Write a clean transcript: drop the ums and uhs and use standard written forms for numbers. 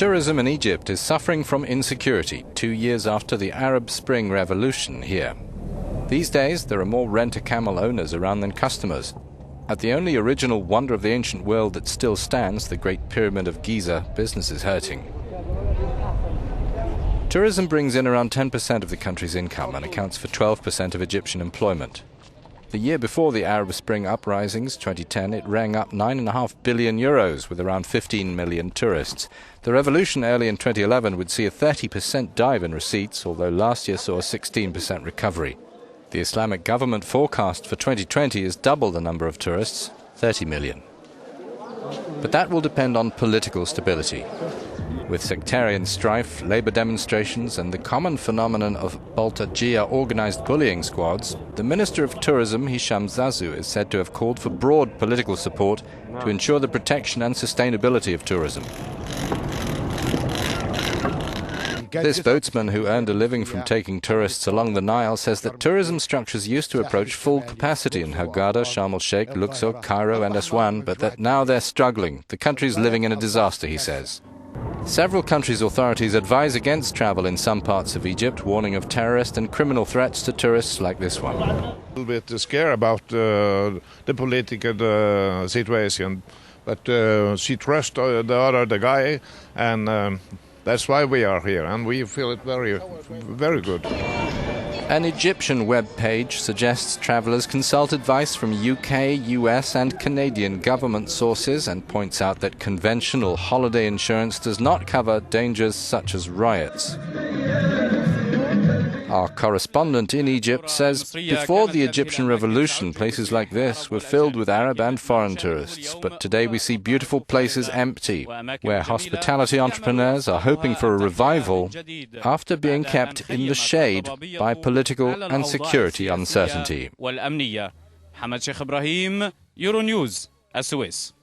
Tourism in Egypt is suffering from insecurity 2 years after the Arab Spring revolution here. These days, there are more rent-a-camel owners around than customers. At the only original wonder of the ancient world that still stands, the Great Pyramid of Giza, business is hurting. Tourism brings in around 10% of the country's income and accounts for 12% of Egyptian employment. The year before the Arab Spring uprisings, 2010, it rang up €9.5 billion with around 15 million tourists. The revolution early in 2011 would see a 30% dive in receipts, although last year saw a 16% recovery. The Islamic government forecast for 2020 is double the number of tourists, 30 million. But that will depend on political stability. With sectarian strife, labour demonstrations and the common phenomenon of Baltajia organised bullying squads, the Minister of Tourism, Hisham Zazu, is said to have called for broad political support to ensure the protection and sustainability of tourism. This boatsman, who earned a living from taking tourists along the Nile, says that tourism structures used to approach full capacity in Hurghada, Sharm el-Sheikh, Luxor, Cairo and Aswan, but that now they're struggling. The country's living in a disaster, he says. Several countries' authorities advise against travel in some parts of Egypt, warning of terrorist and criminal threats to tourists like this one. A little bit scared about the political situation, but she trusts the guy, and that's why we are here, and we feel it very, very good. An Egyptian web page suggests travellers consult advice from UK, US and Canadian government sources and points out that conventional holiday insurance does not cover dangers such as riots. Our correspondent in Egypt says before the Egyptian revolution, places like this were filled with Arab and foreign tourists, but today we see beautiful places empty, where hospitality entrepreneurs are hoping for a revival after being kept in the shade by political and security uncertainty. محمد شيخ إبراهيم، Euronews، السويس.